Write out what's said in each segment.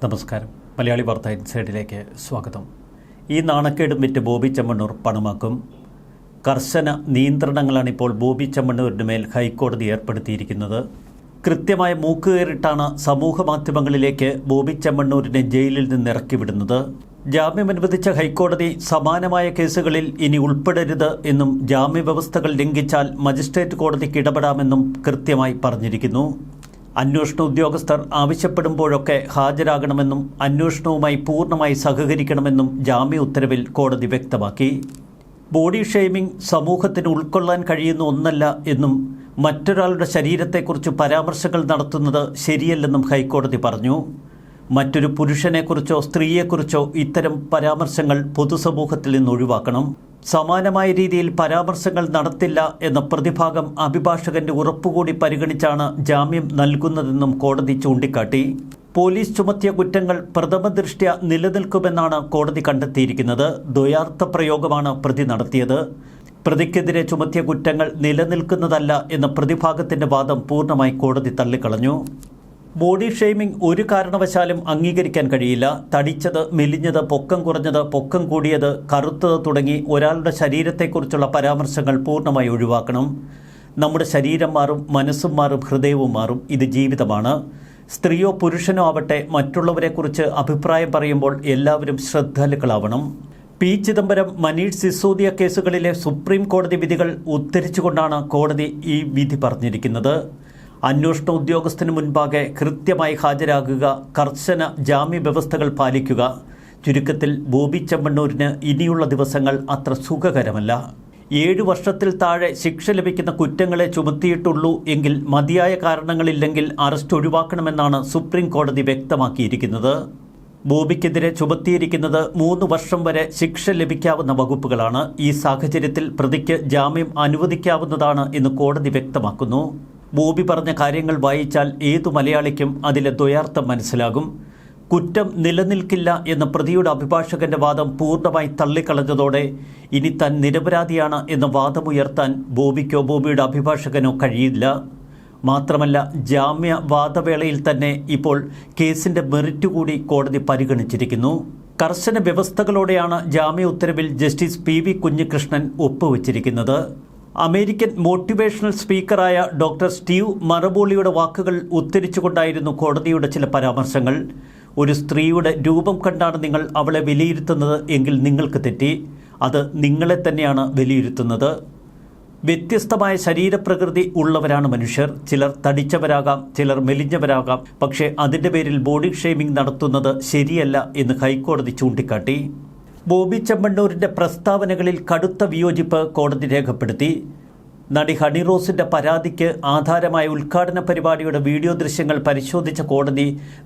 നമസ്കാരം. മലയാളി വാർത്ത ഇൻസൈഡിലേക്ക് സ്വാഗതം. ഈ നാണക്കേടും വിറ്റ് ബോബി ചെമ്മണ്ണൂർ പണമാക്കും. കർശന നിയന്ത്രണങ്ങളാണ് ഇപ്പോൾ ബോബി ചെമ്മണ്ണൂരിന് മേൽ ഹൈക്കോടതി ഏർപ്പെടുത്തിയിരിക്കുന്നത്. കൃത്യമായ മൂക്കുകയറിട്ടാണ് സമൂഹ മാധ്യമങ്ങളിലേക്ക് ബോബി ചെമ്മണ്ണൂരിനെ ജയിലിൽ നിന്ന് ഇറക്കിവിടുന്നത്. ജാമ്യം അനുവദിച്ച ഹൈക്കോടതി സമാനമായ കേസുകളിൽ ഇനി ഉൾപ്പെടരുത് എന്നും ജാമ്യവ്യവസ്ഥകൾ ലംഘിച്ചാൽ മജിസ്ട്രേറ്റ് കോടതിക്ക് ഇടപെടാമെന്നും കൃത്യമായി പറഞ്ഞിരിക്കുന്നു. അന്വേഷണ ഉദ്യോഗസ്ഥർ ആവശ്യപ്പെടുമ്പോഴൊക്കെ ഹാജരാകണമെന്നും അന്വേഷണവുമായി പൂർണ്ണമായി സഹകരിക്കണമെന്നും ജാമ്യ ഉത്തരവിൽ കോടതി വ്യക്തമാക്കി. ബോഡി ഷെയ്മിംഗ് സമൂഹത്തിന് ഉൾക്കൊള്ളാൻ കഴിയുന്ന ഒന്നല്ല എന്നും മറ്റൊരാളുടെ ശരീരത്തെക്കുറിച്ച് പരാമർശങ്ങൾ നടത്തുന്നത് ശരിയല്ലെന്നും ഹൈക്കോടതി പറഞ്ഞു. മറ്റൊരു പുരുഷനെക്കുറിച്ചോ സ്ത്രീയെക്കുറിച്ചോ ഇത്തരം പരാമർശങ്ങൾ പൊതുസമൂഹത്തിൽ നിന്ന് ഒഴിവാക്കണം. സമാനമായ രീതിയിൽ പരാമർശങ്ങൾ നടത്തില്ല എന്ന പ്രതിഭാഗം അഭിഭാഷകന്റെ ഉറപ്പുകൂടി പരിഗണിച്ചാണ് ജാമ്യം നൽകുന്നതെന്നും കോടതി ചൂണ്ടിക്കാട്ടി. പോലീസ് ചുമത്തിയ കുറ്റങ്ങൾ പ്രഥമദൃഷ്ട്യാ നിലനിൽക്കുമെന്നാണ് കോടതി കണ്ടെത്തിയിരിക്കുന്നത്. ദ്വയാർത്ഥ പ്രയോഗമാണ് പ്രതി നടത്തിയത്. പ്രതിക്കെതിരെ ചുമത്തിയ കുറ്റങ്ങൾ നിലനിൽക്കുന്നതല്ല എന്ന പ്രതിഭാഗത്തിന്റെ വാദം പൂർണ്ണമായി കോടതി തള്ളിക്കളഞ്ഞു. ബോഡി ഷെയ്മിംഗ് ഒരു കാരണവശാലും അംഗീകരിക്കാൻ കഴിയില്ല. തടിച്ചത്, മെലിഞ്ഞത്, പൊക്കം കുറഞ്ഞത്, പൊക്കം കൂടിയത്, കറുത്തത് തുടങ്ങി ഒരാളുടെ ശരീരത്തെക്കുറിച്ചുള്ള പരാമർശങ്ങൾ പൂർണ്ണമായി ഒഴിവാക്കണം. നമ്മുടെ ശരീരം മാറും, മനസ്സും മാറും, ഹൃദയവും മാറും. ഇത് ജീവിതമാണ്. സ്ത്രീയോ പുരുഷനോ ആവട്ടെ, മറ്റുള്ളവരെക്കുറിച്ച് അഭിപ്രായം പറയുമ്പോൾ എല്ലാവരും ശ്രദ്ധാലുക്കളാവണം. പി ചിദംബരം, മനീഷ് സിസോദിയ കേസുകളിലെ സുപ്രീം കോടതി വിധികൾ ഉദ്ധരിച്ചുകൊണ്ടാണ് കോടതി ഈ വിധി പറഞ്ഞിരിക്കുന്നത്. അന്വേഷണ ഉദ്യോഗസ്ഥന് മുൻപാകെ കൃത്യമായി ഹാജരാകുക, കർശന ജാമ്യ വ്യവസ്ഥകൾ പാലിക്കുക. ചുരുക്കത്തിൽ ബോബി ചെമ്മണ്ണൂരിന് ഇനിയുള്ള ദിവസങ്ങൾ അത്ര സുഖകരമല്ല. 7 വർഷത്തിൽ താഴെ ശിക്ഷ ലഭിക്കുന്ന കുറ്റങ്ങളെ ചുമത്തിയിട്ടുള്ളൂ എങ്കിൽ മതിയായ കാരണങ്ങളില്ലെങ്കിൽ അറസ്റ്റ് ഒഴിവാക്കണമെന്നാണ് സുപ്രീം കോടതി വ്യക്തമാക്കിയിരിക്കുന്നത്. ബോബിക്കെതിരെ ചുമത്തിയിരിക്കുന്നത് 3 വർഷം വരെ ശിക്ഷ ലഭിക്കാവുന്ന വകുപ്പുകളാണ്. ഈ സാഹചര്യത്തിൽ പ്രതിക്ക് ജാമ്യം അനുവദിക്കാവുന്നതാണ് എന്ന് കോടതി വ്യക്തമാക്കുന്നു. ബോബി പറഞ്ഞ കാര്യങ്ങൾ വായിച്ചാൽ ഏതു മലയാളിക്കും അതിലെ ദ്വയാർത്ഥം മനസ്സിലാകും. കുറ്റം നിലനിൽക്കില്ല എന്ന പ്രതിയുടെ അഭിഭാഷകന്റെ വാദം പൂർണ്ണമായി തള്ളിക്കളഞ്ഞതോടെ ഇനി താൻ നിരപരാധിയാണ് എന്ന വാദമുയർത്താൻ ബോബിക്കോ ബോബിയുടെ അഭിഭാഷകനോ കഴിയില്ല. മാത്രമല്ല, ജാമ്യ വാദവേളയിൽ തന്നെ ഇപ്പോൾ കേസിന്റെ മെറിറ്റ് കൂടി കോടതി പരിഗണിച്ചിരിക്കുന്നു. കർശന വ്യവസ്ഥകളോടെയാണ് ജാമ്യ ഉത്തരവിൽ ജസ്റ്റിസ് PV കുഞ്ഞികൃഷ്ണൻ ഒപ്പുവച്ചിരിക്കുന്നത്. അമേരിക്കൻ മോട്ടിവേഷണൽ സ്പീക്കറായ ഡോക്ടർ സ്റ്റീവ് മറബോളിയുടെ വാക്കുകൾ ഉദ്ധരിച്ചുകൊണ്ടായിരുന്നു കോടതിയുടെ ചില പരാമർശങ്ങൾ. ഒരു സ്ത്രീയുടെ രൂപം കണ്ടാണ് നിങ്ങൾ അവളെ വിലയിരുത്തുന്നത് എങ്കിൽ നിങ്ങൾക്ക് തെറ്റി. അത് നിങ്ങളെ തന്നെയാണ് വിലയിരുത്തുന്നത്. വ്യത്യസ്തമായ ശരീരപ്രകൃതി ഉള്ളവരാണ് മനുഷ്യർ. ചിലർ തടിച്ചവരാകാം, ചിലർ മെലിഞ്ഞവരാകാം. പക്ഷേ അതിൻ്റെ പേരിൽ ബോഡി ഷെയ്മിംഗ് നടത്തുന്നത് ശരിയല്ല എന്ന് ഹൈക്കോടതി ചൂണ്ടിക്കാട്ടി. ബോബി ചെമ്മണ്ണൂരിൻ്റെ പ്രസ്താവനകളിൽ കടുത്ത വിയോജിപ്പ് കോടതി രേഖപ്പെടുത്തി. നടി ഹണി റോസിൻ്റെ പരാതിക്ക് ആധാരമായ ഉദ്ഘാടന പരിപാടിയുടെ വീഡിയോ ദൃശ്യങ്ങൾ പരിശോധിച്ച കോടതി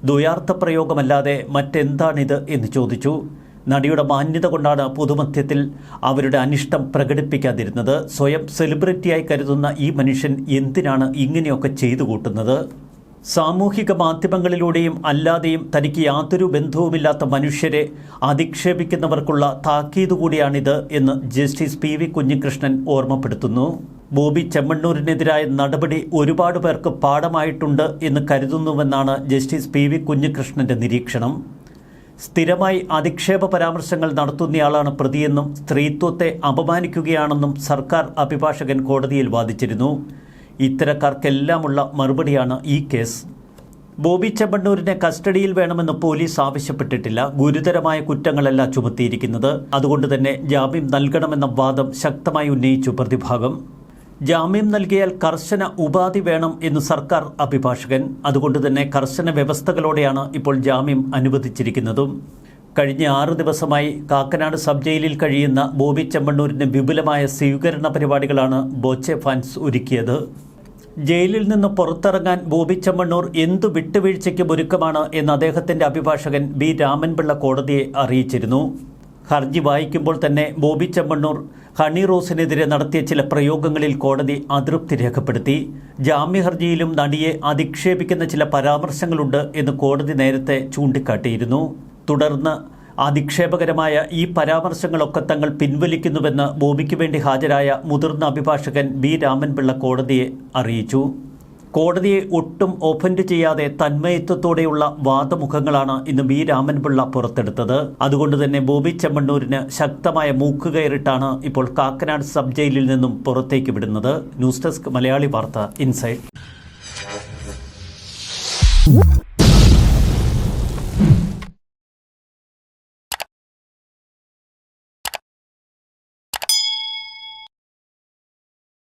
ദ്വയാർത്ഥ പ്രയോഗമല്ലാതെ മറ്റെന്താണിത് എന്ന് ചോദിച്ചു. നടിയുടെ മാന്യത കൊണ്ടാണ് പൊതുമധ്യത്തിൽ അവരുടെ അനിഷ്ടം പ്രകടിപ്പിക്കാതിരുന്നത്. സ്വയം സെലിബ്രിറ്റിയായി കരുതുന്ന ഈ മനുഷ്യൻ എന്തിനാണ് ഇങ്ങനെയൊക്കെ ചെയ്തു കൂട്ടുന്നത്? സാമൂഹിക മാധ്യമങ്ങളിലൂടെയും അല്ലാതെയും തനിക്ക് യാതൊരു ബന്ധവുമില്ലാത്ത മനുഷ്യരെ അധിക്ഷേപിക്കുന്നവർക്കുള്ള താക്കീത് കൂടിയാണിത് എന്ന് ജസ്റ്റിസ് PV കുഞ്ഞികൃഷ്ണൻ ഓർമ്മപ്പെടുത്തുന്നു. ബോബി ചെമ്മണ്ണൂരിനെതിരായ നടപടി ഒരുപാട് പേർക്ക് പാഠമായിട്ടുണ്ട് എന്ന് കരുതുന്നുവെന്നാണ് ജസ്റ്റിസ് PV കുഞ്ഞികൃഷ്ണന്റെ നിരീക്ഷണം. സ്ഥിരമായി അധിക്ഷേപ പരാമർശങ്ങൾ നടത്തുന്നയാളാണ് പ്രതിയെന്നും സ്ത്രീത്വത്തെ അപമാനിക്കുകയാണെന്നും സർക്കാർ അഭിഭാഷകൻ കോടതിയിൽ വാദിച്ചിരുന്നു. ഇത്തരക്കാർക്കെല്ലാമുള്ള മറുപടിയാണ് ഈ കേസ്. ബോബി ചെമ്മണ്ണൂരിനെ കസ്റ്റഡിയിൽ വേണമെന്ന് പോലീസ് ആവശ്യപ്പെട്ടിട്ടില്ല. ഗുരുതരമായ കുറ്റങ്ങളല്ല ചുമത്തിയിരിക്കുന്നത്. അതുകൊണ്ട് തന്നെ ജാമ്യം നൽകണമെന്ന വാദം ശക്തമായി ഉന്നയിച്ചു പ്രതിഭാഗം. ജാമ്യം നൽകിയാൽ കർശന ഉപാധി വേണം എന്ന് സർക്കാർ അഭിഭാഷകൻ. അതുകൊണ്ട് തന്നെ കർശന വ്യവസ്ഥകളോടെയാണ് ഇപ്പോൾ ജാമ്യം അനുവദിച്ചിരിക്കുന്നതും. കഴിഞ്ഞ 6 ദിവസമായി കാക്കനാട് സബ് ജയിലിൽ കഴിയുന്ന ബോബി ചെമ്മണ്ണൂരിന് വിപുലമായ സ്വീകരണ പരിപാടികളാണ് ബോച്ചെ ഫാൻസ് ഒരുക്കിയത്. ജയിലിൽ നിന്ന് പുറത്തിറങ്ങാൻ ബോബി ചെമ്മണ്ണൂർ എന്തു വിട്ടുവീഴ്ചയ്ക്കും ഒരുക്കമാണ് എന്ന് അദ്ദേഹത്തിൻ്റെ അഭിഭാഷകൻ B രാമൻപിള്ള കോടതിയെ അറിയിച്ചിരുന്നു. ഹർജി വായിക്കുമ്പോൾ തന്നെ ബോബി ചെമ്മണ്ണൂർ ഹണി റോസിനെതിരെ നടത്തിയ ചില പ്രയോഗങ്ങളിൽ കോടതി അതൃപ്തി രേഖപ്പെടുത്തി. ജാമ്യ ഹർജിയിലും നടിയെ അധിക്ഷേപിക്കുന്ന ചില പരാമർശങ്ങളുണ്ട് എന്ന് കോടതി നേരത്തെ ചൂണ്ടിക്കാട്ടിയിരുന്നു. തുടർന്ന് അധിക്ഷേപകരമായ ഈ പരാമർശങ്ങളൊക്കെ തങ്ങൾ പിൻവലിക്കുന്നുവെന്ന് ബോബിക്ക് വേണ്ടി ഹാജരായ മുതിർന്ന അഭിഭാഷകൻ B രാമൻപിള്ള കോടതിയെ അറിയിച്ചു. കോടതിയെ ഒട്ടും ഓഫൻഡ് ചെയ്യാതെ തന്മയത്വത്തോടെയുള്ള വാദമുഖങ്ങളാണ് ഇന്ന് ബി രാമൻപിള്ള പുറത്തെടുത്തത്. അതുകൊണ്ട് തന്നെ ബോബി ചെമ്മണ്ണൂരിന് ശക്തമായ മൂക്കുകയറിട്ടാണ് ഇപ്പോൾ കാക്കനാട് സബ് ജയിലിൽ നിന്നും പുറത്തേക്ക് വിടുന്നത്. ന്യൂസ് ഡെസ്ക് മലയാളി വാർത്ത ഇൻസൈഡ്.